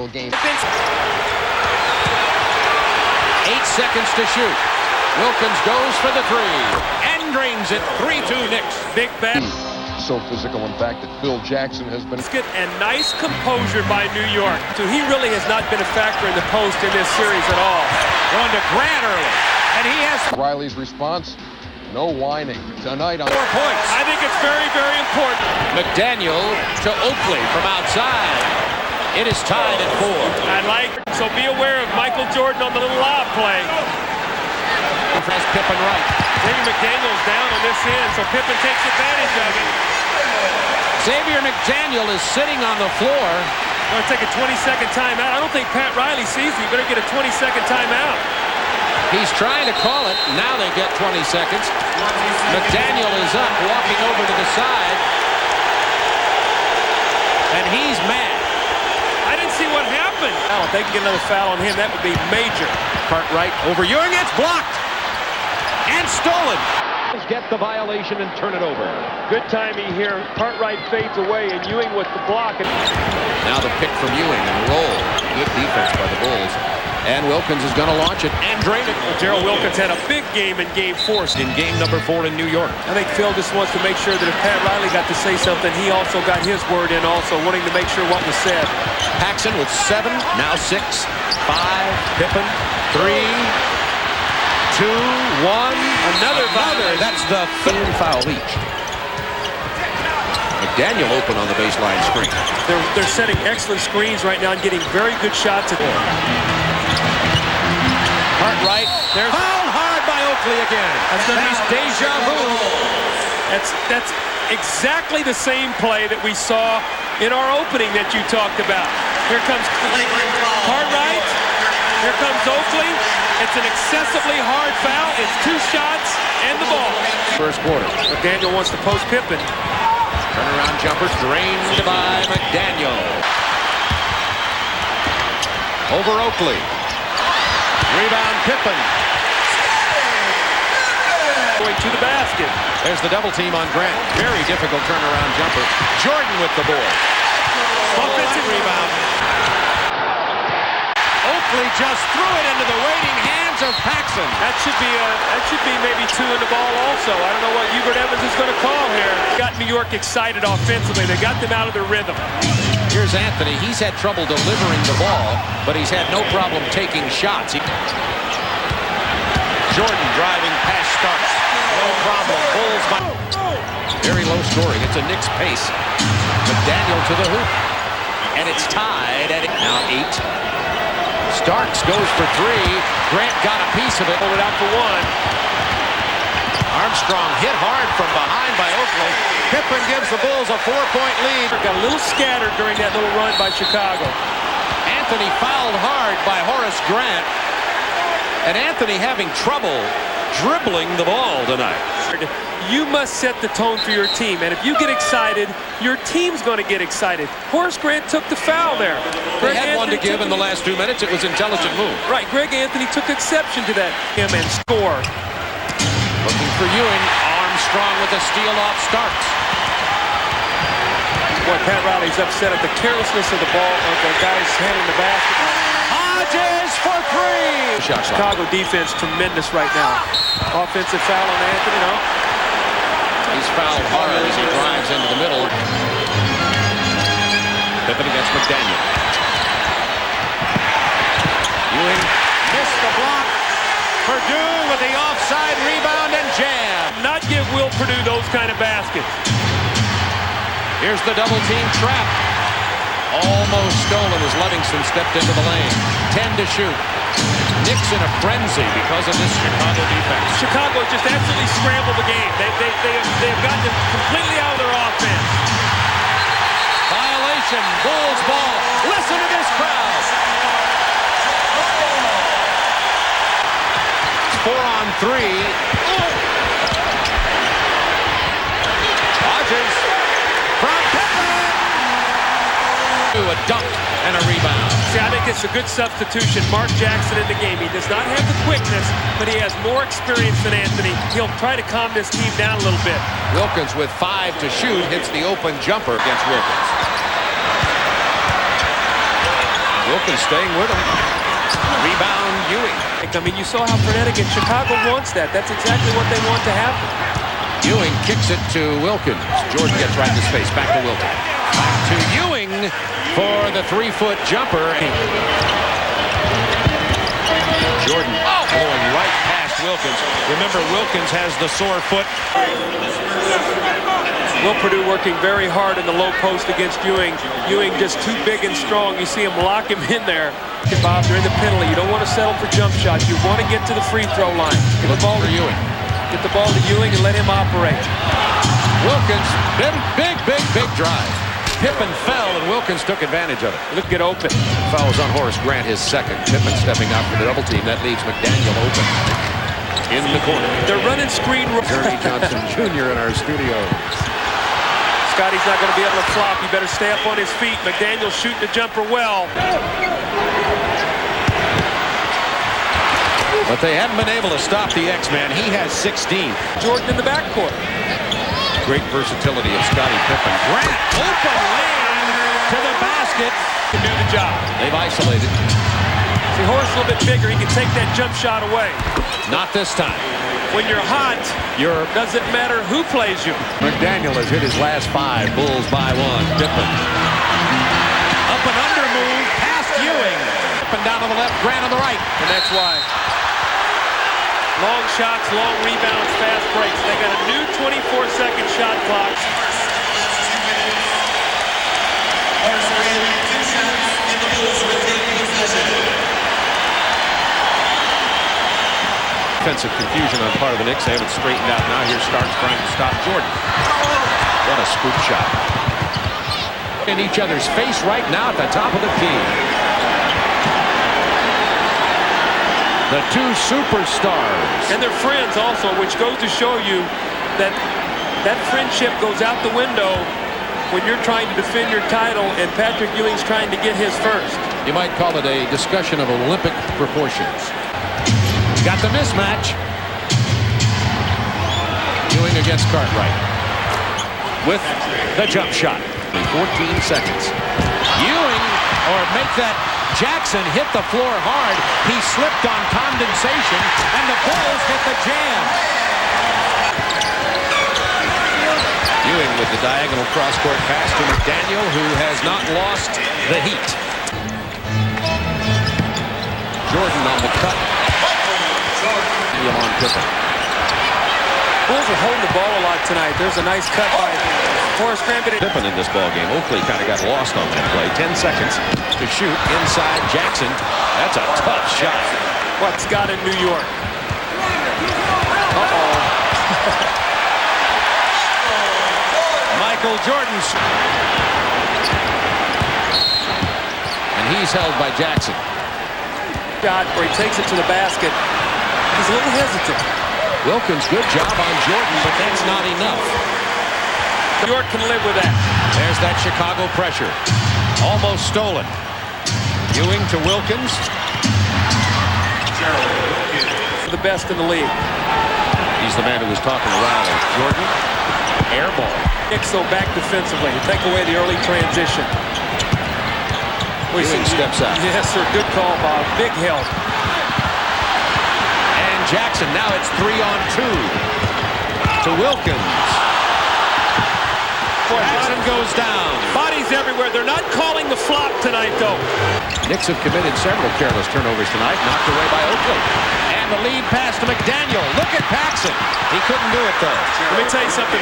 single game. 8 seconds to shoot. Wilkins goes for the three and drains it. 3-2 Knicks. Big bet. So physical, in fact, that Phil Jackson has been. And nice composure by New York. So he really has not been a factor in the post in this series at all. Going to Grant early. And he has Riley's response, no whining. Tonight on 4 points. I think it's very, very important. McDaniel to Oakley from outside. It is tied at 4. So be aware of Michael Jordan on the little lob play. Has Pippen right. Maybe McDaniel's down on this end, so Pippen takes advantage of it. Xavier McDaniel is sitting on the floor. Going to take a 20-second timeout. I don't think Pat Riley sees it. You better get a 20-second timeout. He's trying to call it. Now they get 20 seconds. McDaniel is up, walking over to the side. And he's mad. I didn't see what happened. Oh, if they can get another foul on him, that would be major. Cartwright over Ewing. It's blocked. And stolen. Get the violation and turn it over. Good timing here. Cartwright fades away, and Ewing with the block. Now the pick from Ewing and roll. Good defense by the Bulls. And Wilkins is going to launch it and drain it. Gerald Wilkins had a big game in Game 4. In game number 4 in New York. I think Phil just wants to make sure that if Pat Riley got to say something, he also got his word in also, wanting to make sure what was said. Paxson with 7, now 6, 5, Pippen, 3, 2, 1. Another. That's the third foul each. McDaniel open on the baseline screen. They're setting excellent screens right now and getting very good shots at them. Cartwright, there's fouled hard by Oakley again. That's deja vu. That's exactly the same play that we saw in our opening that you talked about. Here comes Cartwright. Here comes Oakley. It's an excessively hard foul. It's 2 shots and the ball. First quarter. McDaniel wants to post Pippen. Turnaround jumper drained by McDaniel. Over Oakley. Rebound Pippen. Going to the basket. There's the double team on Grant. Very difficult turnaround jumper. Jordan with the ball. Offensive rebound. Oakley just threw it into the waiting hands of Paxson. That should be maybe 2 in the ball also. I don't know what Hubert Evans is going to call here. Got New York excited offensively. They got them out of their rhythm. Here's Anthony. He's had trouble delivering the ball, but he's had no problem taking shots. Jordan driving past Starks. No problem. Bulls by very low scoring. It's a Knicks pace. McDaniel to the hoop. And it's tied at now 8. Starks goes for 3. Grant got a piece of it. Pulled it out for 1. Armstrong hit hard from behind by Oakley. Pippen gives the Bulls a 4-point lead. Got a little scattered during that little run by Chicago. Anthony fouled hard by Horace Grant. And Anthony having trouble dribbling the ball tonight. You must set the tone for your team. And if you get excited, your team's going to get excited. Horace Grant took the foul there. They had one to give in the last 2 minutes. It was an intelligent move. Right. Greg Anthony took exception to that. And score. Looking for Ewing. Armstrong with a steal off Starks. Boy, Pat Riley's upset at the carelessness of the ball of the guys handling the basket. Hodges for 3. Chicago defense tremendous right now. Offensive foul on Anthony, no? He's fouled hard as he drives into the middle. Pippen against McDaniel. Ewing missed the block. Purdue with the offside rebound and jam. Not give Will Purdue those kind of baskets. Here's the double team trap. Almost stolen as Livingston stepped into the lane. 10 to shoot. Knicks in a frenzy because of this Chicago defense. Chicago just absolutely scrambled the game. They've gotten them completely out of their offense. Violation. Bulls ball. Listen to this crowd. 4-on-3. Hodges from Pippen. A dunk and a rebound. See, I think it's a good substitution. Mark Jackson in the game. He does not have the quickness, but he has more experience than Anthony. He'll try to calm this team down a little bit. Wilkins with 5 to shoot hits the open jumper against Wilkins. Wilkins staying with him. Rebound, Ewing. I mean, you saw how frenetic, and Chicago wants that. That's exactly what they want to happen. Ewing kicks it to Wilkins. Jordan gets right into space. Back to Wilkins. Back to Ewing for the 3-foot jumper. Jordan going right past Wilkins. Remember, Wilkins has the sore foot. Will Purdue working very hard in the low post against Ewing. Ewing just too big and strong. You see him lock him in there. Bob, they're in the penalty. You don't want to settle for jump shots. You want to get to the free throw line. Get the ball to Ewing. Get the ball to Ewing and let him operate. Wilkins, big drive. Pippen fell, and Wilkins took advantage of it. Look, get open. Fouls on Horace Grant, his second. Pippen stepping out for the double team. That leaves McDaniel open in the corner. They're running screen. Ernie Johnson Jr. in our studio. Scotty's not going to be able to flop. He better stay up on his feet. McDaniel shooting the jumper well. But they haven't been able to stop the X-Man. He has 16. Jordan in the backcourt. Great versatility of Scottie Pippen. Grant, open lane to the basket. Can do the job. They've isolated. See, Horace a little bit bigger. He can take that jump shot away. Not this time. When you're hot, doesn't matter who plays you. McDaniel has hit his last 5. Bulls by 1. Pippen. Up and under move past Ewing. Up and down on the left, Grant on the right. And that's why. Long shots, long rebounds, fast breaks. They got a new 24-second shot clock. Defensive confusion on part of the Knicks. They have it straightened out now. Here Starks trying to stop Jordan. What a scoop shot. In each other's face right now at the top of the key. The two superstars. And they're friends also, which goes to show you that that friendship goes out the window when you're trying to defend your title and Patrick Ewing's trying to get his first. You might call it a discussion of Olympic proportions. Got the mismatch. Ewing against Cartwright. With the jump shot. 14 seconds. Ewing, or make that Jackson hit the floor hard. He slipped on condensation, and the Bulls hit the jam. Ewing with the diagonal cross-court pass to McDaniel, who has not lost the heat. Jordan on the cut. On Pippen. Bulls are holding the ball a lot tonight. There's a nice cut by Horace Grant. Pippen in this ball game. Oakley kind of got lost on that play. 10 seconds to shoot inside Jackson. That's a tough shot. What, Scott in New York? Uh-oh. Michael Jordan. And he's held by Jackson. Shot where he takes it to the basket. He's a little hesitant. Wilkins, good job on Jordan, but that's not enough. New York can live with that. There's that Chicago pressure. Almost stolen. Ewing to Wilkins. The best in the league. He's the man who was talking around. Jordan, air ball. Knicks though back defensively. Take away the early transition. Ewing steps out. Yes, sir. Good call, Bob. Big help. Jackson, now it's 3-on-2 to Wilkins. Jackson goes down. Bodies everywhere. They're not calling the flop tonight, though. Knicks have committed several careless turnovers tonight, knocked away by Oakley. And the lead pass to McDaniel. Look at Paxson. He couldn't do it, though. Let me tell you something.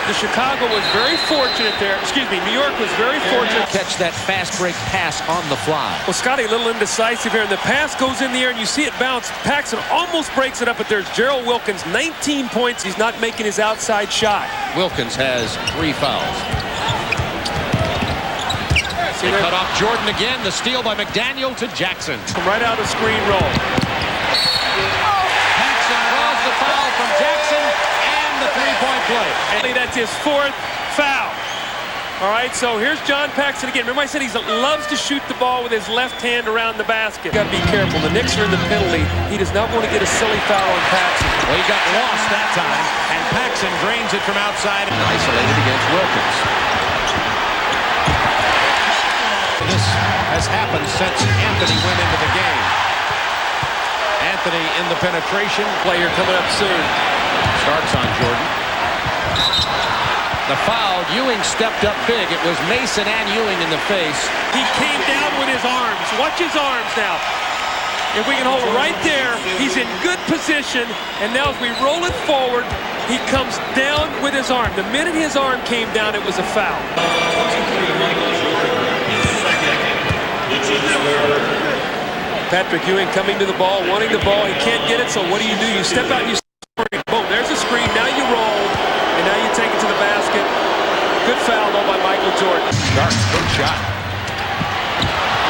The Chicago was very fortunate there. Excuse me, New York was very fortunate. Catch that fast break pass on the fly. Well, Scotty, a little indecisive here, and the pass goes in the air, and you see it bounce. Paxson almost breaks it up, but there's Gerald Wilkins, 19 points. He's not making his outside shot. Wilkins has 3 fouls. They cut off Jordan again. The steal by McDaniel to Jackson. Come right out of screen roll. Paxson draws the foul from Jackson and the 3-point play. And that's his 4th foul. All right, so here's John Paxson again. Remember I said he loves to shoot the ball with his left hand around the basket. Got to be careful. The Knicks are in the penalty. He does not want to get a silly foul on Paxson. Well, he got lost that time, and Paxson drains it from outside and isolated against Wilkins. this has happened since Anthony went into the game. Anthony in the penetration. Player coming up soon. Starks on Jordan. The foul. Ewing stepped up big. It was Mason and Ewing in the face. He came down with his arms. Watch his arms now. If we can hold it right there, he's in good position. And now as we roll it forward, he comes down with his arm. The minute his arm came down, it was a foul. Patrick Ewing coming to the ball, wanting the ball. He can't get it, so what do? You step out and you screen. Boom, there's a screen. Now you roll, and now you take it to the basket. Good foul, though, by Michael Jordan. Starks, good shot.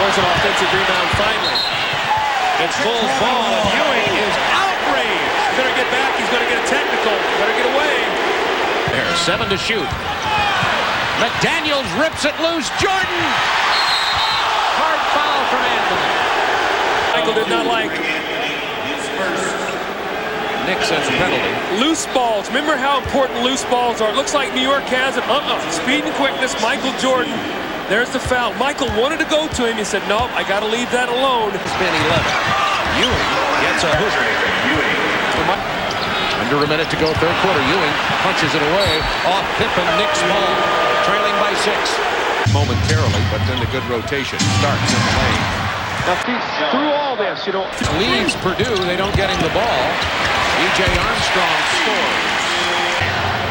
Was an offensive rebound finally. It's Bulls ball, and Ewing is outraged. Better get back. He's going to get a technical. Better get away. There, 7 to shoot. McDaniels rips it loose. Jordan! Hard foul from Anthony. Michael did not like Knicks has a penalty. loose balls. Remember how important loose balls are. It looks like New York has it. Speed and quickness. Michael Jordan. There's the foul. Michael wanted to go to him. He said, "No, I got to leave that alone." It's been 11. Ewing gets a hoop. Under a minute to go, third quarter. Ewing punches it away. Off Pippen, Knicks ball. Trailing by 6. Momentarily, but then the good rotation starts in the lane. Now, through all this, Leaves Purdue. They don't get him the ball. E.J. Armstrong scores.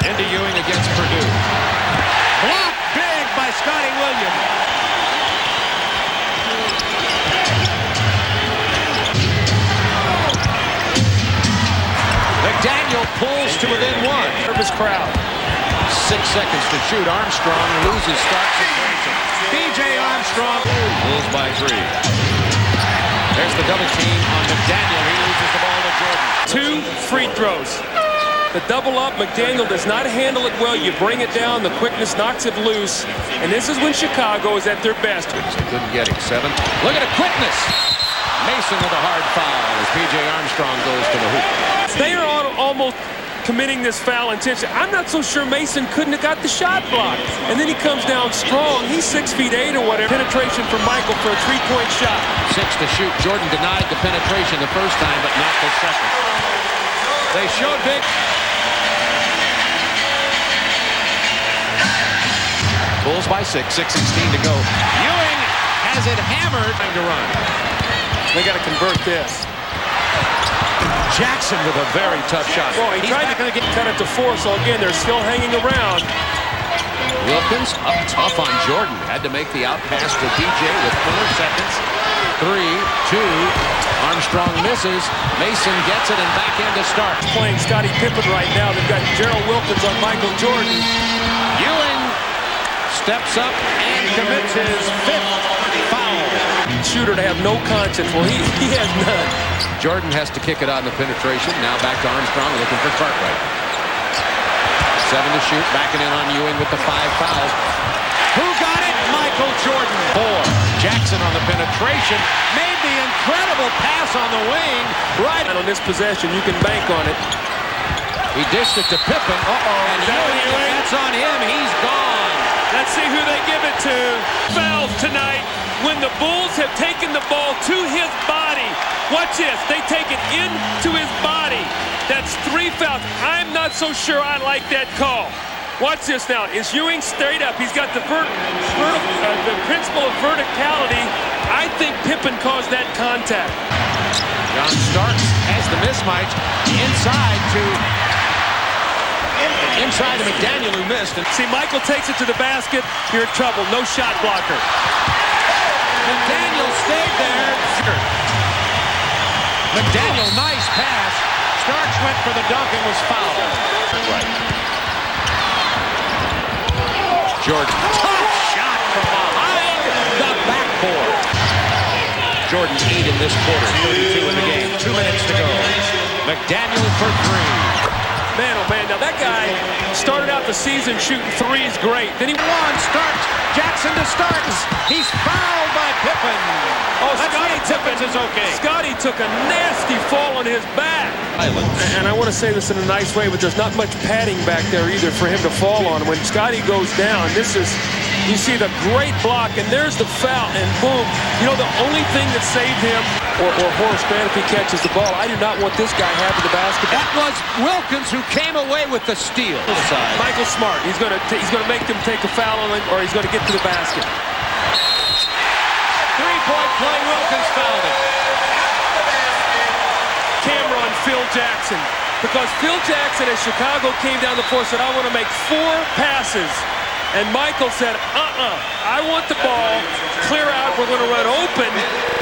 Into Ewing against Purdue. Blocked big by Scotty Williams. McDaniel pulls to within 1. Nervous crowd. 6 seconds to shoot. Armstrong loses, Starks and Grayson. B.J. Armstrong pulls by 3. There's the double team on McDaniel. He loses the ball to Jordan. 2 free throws. The double up, McDaniel does not handle it well. You bring it down, the quickness knocks it loose. And this is when Chicago is at their best. They couldn't get him. 7. Look at the quickness. Mason with a hard foul as P.J. Armstrong goes to the hoop. They are almost committing this foul intentionally. I'm not so sure Mason couldn't have got the shot blocked. And then he comes down strong. He's 6'8" or whatever. Penetration from Michael for a 3-point shot. 6 to shoot. Jordan denied the penetration the first time, but not the second. They showed big. Bulls by 6, 6:16 to go. Ewing has it hammered. Time to run. They got to convert this. Jackson with a very tough shot. Boy, he tried to cut it to 4, so again, they're still hanging around. Wilkins up tough on Jordan. Had to make the out pass to DJ with 4 seconds. 3, 2. Armstrong misses. Mason gets it and back in to start. Playing Scottie Pippen right now. They've got Gerald Wilkins on Michael Jordan. Ewing steps up and commits his 5th foul. Shooter to have no conscience. Well, he has none. Jordan has to kick it on the penetration. Now back to Armstrong looking for Cartwright. 7 to shoot. Backing in on Ewing with the 5 fouls. Who got it? Michael Jordan. 4. Jackson on the penetration. Made the incredible pass on the wing. Right on this possession, you can bank on it. He dished it to Pippen. And Ewing, that's on him. He's gone. Let's see who they give it to. Fouls tonight when the Bulls have taken the ball to his body. Watch this. They take it into his body. That's 3 fouls. I'm not so sure I like that call. Watch this now. Is Ewing straight up? He's got the principle of verticality. I think Pippen caused that contact. John Starks has the mismatch inside to McDaniel, who missed. And see, Michael takes it to the basket. You're in trouble. No shot blocker. McDaniel stayed there. McDaniel, nice pass. Starks went for the dunk and was fouled. Right. Jordan, tough shot from behind the backboard. Jordan 8 in this quarter, 32 in the game. 2 minutes to go. McDaniel for 3. Man, oh man, now that guy started out the season shooting threes great. Then he won. Starks, Jackson to Starks. He's fouled by Pippen. Oh, Scottie Pippen is okay. Scottie took a nasty fall on his back. And I want to say this in a nice way, but there's not much padding back there either for him to fall on. When Scottie goes down, this is You see the great block, and there's the foul, and boom. You know, the only thing that saved him, or Horace Grant if he catches the ball, I do not want this guy having the basketball. That was Wilkins who came away with the steal. Michael Smart, he's gonna make them take a foul on him, or he's gonna get to the basket. Three-point play, Wilkins fouled it. Camera on Phil Jackson, because Phil Jackson, as Chicago came down the floor, said, I want to make 4 passes. And Michael said, I want the ball, clear out, we're going to run open.